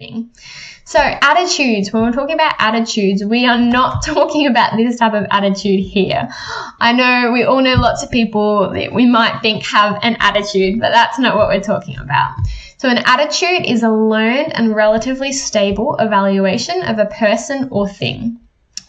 moving. So attitudes, when we're talking about attitudes, we are not talking about this type of attitude here. I know we all know lots of people that we might think have an attitude, but that's not what we're talking about. So an attitude is a learned and relatively stable evaluation of a person or thing.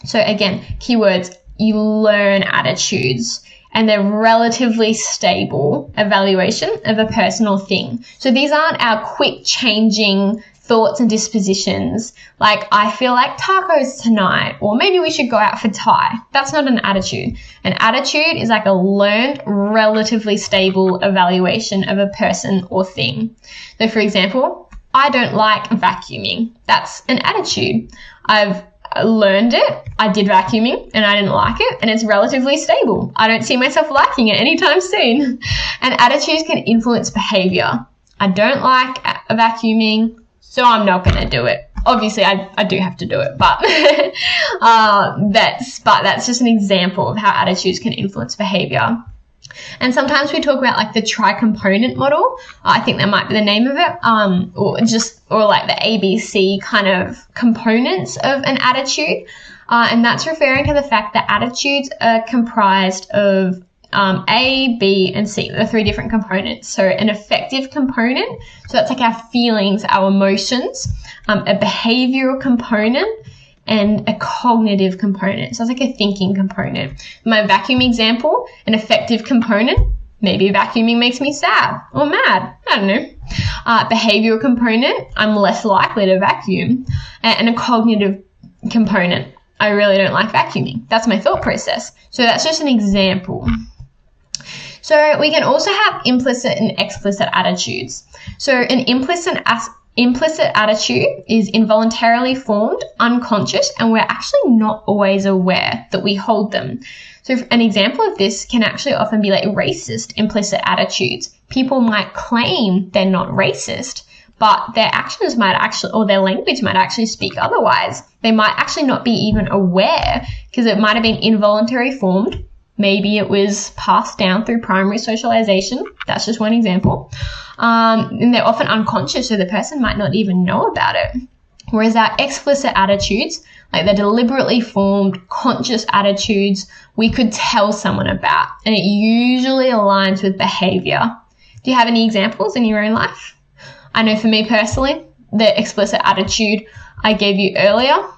So again, keywords, you learn attitudes, and they're relatively stable evaluation of a person or thing. So these aren't our quick changing thoughts and dispositions, like I feel like tacos tonight, or maybe we should go out for Thai. That's not an attitude. An attitude is like a learned, relatively stable evaluation of a person or thing. So for example, I don't like vacuuming. That's an attitude. I've learned it, I did vacuuming and I didn't like it, and it's relatively stable. I don't see myself liking it anytime soon. And attitudes can influence behavior. I don't like vacuuming, so I'm not going to do it. Obviously, I do have to do it, but that's just an example of how attitudes can influence behavior. And sometimes we talk about like the tri-component model. I think that might be the name of it, or like the ABC kind of components of an attitude. And that's referring to the fact that attitudes are comprised of A, B, and C, the three different components. So an affective component, so that's like our feelings, our emotions, a behavioral component, and a cognitive component. So it's like a thinking component. My vacuum example, an affective component, maybe vacuuming makes me sad or mad. I don't know. Behavioral component, I'm less likely to vacuum. And a cognitive component, I really don't like vacuuming. That's my thought process. So that's just an example. So we can also have implicit and explicit attitudes. So an implicit attitude is involuntarily formed, unconscious, and we're actually not always aware that we hold them. So an example of this can actually often be like racist implicit attitudes. People might claim they're not racist, but their actions might actually, or their language might actually speak otherwise. They might actually not be even aware because it might have been involuntary formed. Maybe it was passed down through primary socialization. That's just one example. And they're often unconscious, so the person might not even know about it. Whereas our explicit attitudes, like the deliberately formed conscious attitudes, we could tell someone about, and it usually aligns with behavior. Do you have any examples in your own life? I know for me personally, the explicit attitude I gave you earlier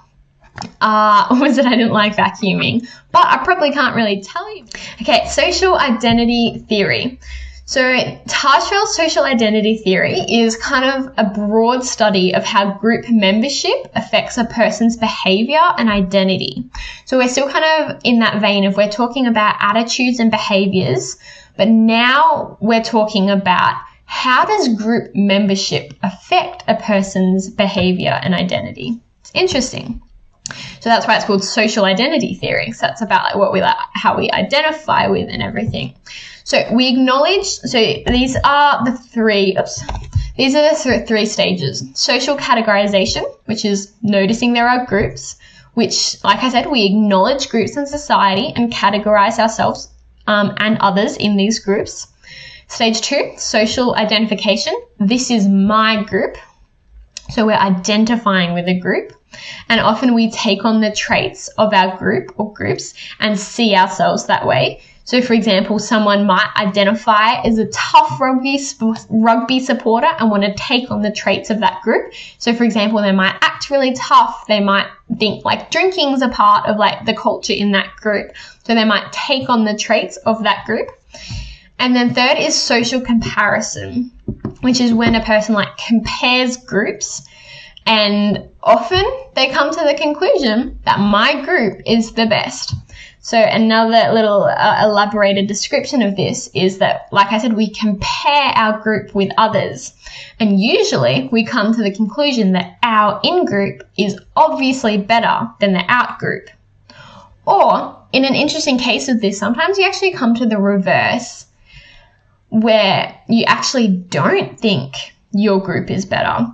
was that I didn't like vacuuming, but I probably can't really tell you. Okay, social identity theory. So Tajfeld's social identity theory is kind of a broad study of how group membership affects a person's behavior and identity. So we're still kind of in that vein of we're talking about attitudes and behaviors, but now we're talking about how does group membership affect a person's behavior and identity? It's interesting. So that's why it's called social identity theory. So that's about like what we like, how we identify with and everything. So we acknowledge, so these are the three stages. Social categorization, which is noticing there are groups, which, like I said, we acknowledge groups in society and categorize ourselves and others in these groups. Stage 2, social identification. This is my group. So we're identifying with a group. And often we take on the traits of our group or groups and see ourselves that way. So, for example, someone might identify as a tough rugby supporter and want to take on the traits of that group. So, for example, they might act really tough. They might think like drinking's a part of like the culture in that group. So they might take on the traits of that group. And then third is social comparison, which is when a person like compares groups, and often they come to the conclusion that my group is the best. So another little elaborated description of this is that, like I said, we compare our group with others. And usually we come to the conclusion that our in-group is obviously better than the out-group. Or, in an interesting case of this, sometimes you actually come to the reverse, where you actually don't think your group is better.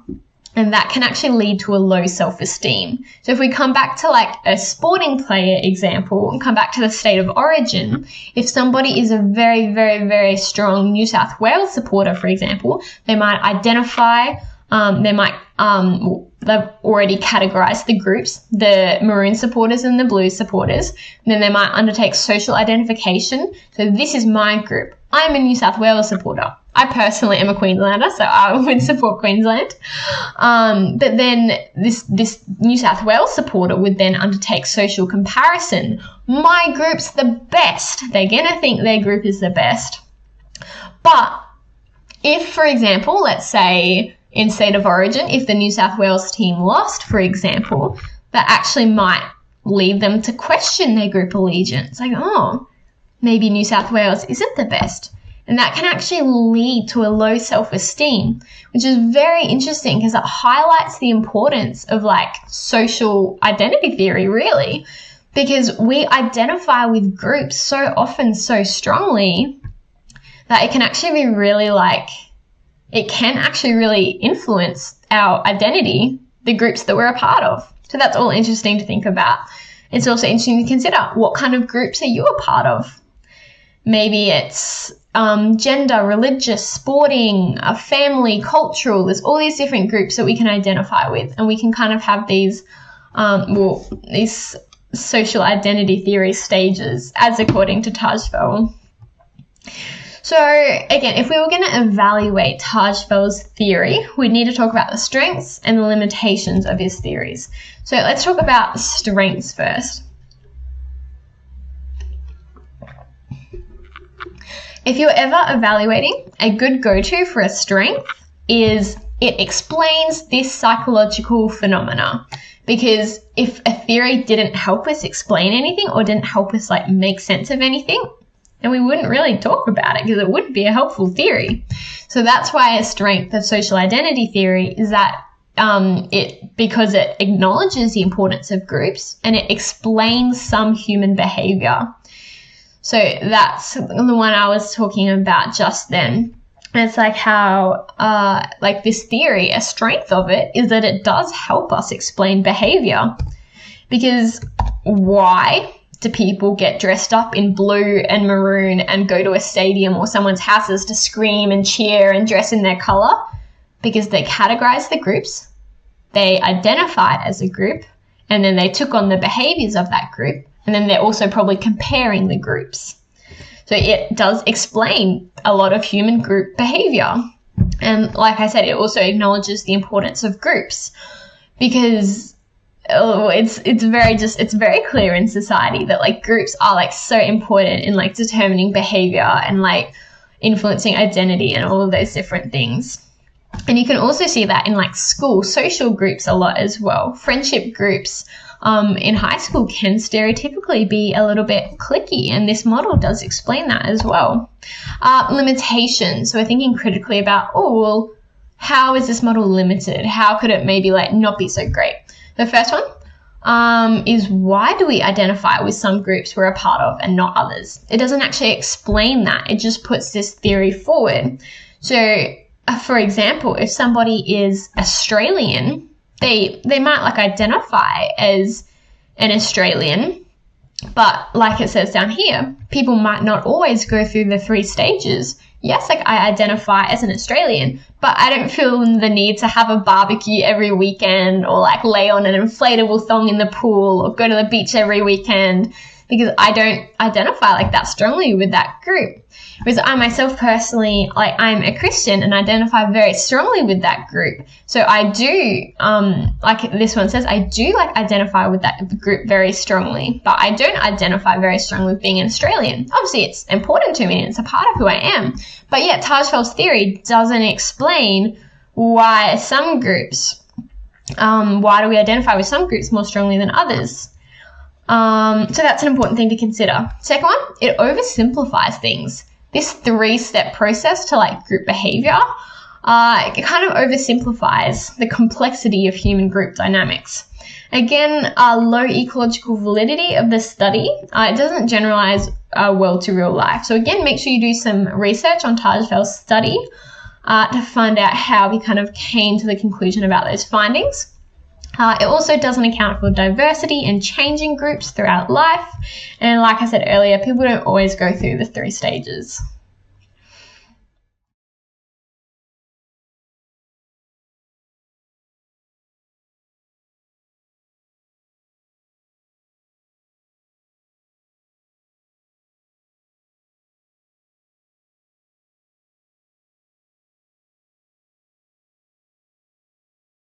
And that can actually lead to a low self-esteem. So if we come back to like a sporting player example and come back to the state of origin, if somebody is a very, very, very strong New South Wales supporter, for example, they might identify They might, they've already categorized the groups, the maroon supporters and the blue supporters. And then they might undertake social identification. So this is my group. I'm a New South Wales supporter. I personally am a Queenslander, so I would support Queensland. But then this New South Wales supporter would then undertake social comparison. My group's the best. They're going to think their group is the best. But if, for example, let's say in State of Origin, if the New South Wales team lost, for example, that actually might lead them to question their group allegiance. Like, oh, maybe New South Wales isn't the best. And that can actually lead to a low self-esteem, which is very interesting because it highlights the importance of like social identity theory, really, because we identify with groups so often, so strongly that it can actually be really like, it can actually really influence our identity, the groups that we're a part of. So that's all interesting to think about. It's also interesting to consider, what kind of groups are you a part of? Maybe it's gender, religious, sporting, family, cultural. There's all these different groups that we can identify with, and we can kind of have these, these social identity theory stages, as according to Tajfel. So again, if we were going to evaluate Tajfel's theory, we'd need to talk about the strengths and the limitations of his theories. So let's talk about the strengths first. If you're ever evaluating, a good go-to for a strength is it explains this psychological phenomena. Because if a theory didn't help us explain anything or didn't help us like make sense of anything, then we wouldn't really talk about it because it wouldn't be a helpful theory. So that's why a strength of social identity theory is that because it acknowledges the importance of groups and it explains some human behavior. So that's the one I was talking about just then. And it's like how, like this theory, a strength of it is that it does help us explain behavior. Because why do people get dressed up in blue and maroon and go to a stadium or someone's houses to scream and cheer and dress in their color? Because they categorize the groups, they identified as a group, and then they took on the behaviors of that group. And then they're also probably comparing the groups. So it does explain a lot of human group behavior. And like I said, it also acknowledges the importance of groups because it's very clear in society that like groups are like so important in like determining behavior and like influencing identity and all of those different things. And you can also see that in like school social groups a lot as well. Friendship groups in high school can stereotypically be a little bit cliquey, and this model does explain that as well. Limitations. So we're thinking critically about, oh, well, how is this model limited? How could it maybe like not be so great? The first one is, why do we identify with some groups we're a part of and not others? It doesn't actually explain that. It just puts this theory forward. So, for example, if somebody is Australian, they might like identify as an Australian, but like it says down here, people might not always go through the 3 stages. Yes, like I identify as an Australian, but I don't feel the need to have a barbecue every weekend or like lay on an inflatable thong in the pool or go to the beach every weekend because I don't identify like that strongly with that group. Whereas I myself personally, like I'm a Christian and identify very strongly with that group. So I do, like this one says, I do like identify with that group very strongly, but I don't identify very strongly with being an Australian. Obviously it's important to me and it's a part of who I am. But yet Tajfel's theory doesn't explain why some groups, why do we identify with some groups more strongly than others? So that's an important thing to consider. Second one, it oversimplifies things. This 3-step process to like group behavior, it kind of oversimplifies the complexity of human group dynamics. Again, low ecological validity of the study. It doesn't generalize well to real life. So again, make sure you do some research on Tajfel's study to find out how he kind of came to the conclusion about those findings. It also doesn't account for diversity and changing groups throughout life. And like I said earlier, people don't always go through the 3 stages.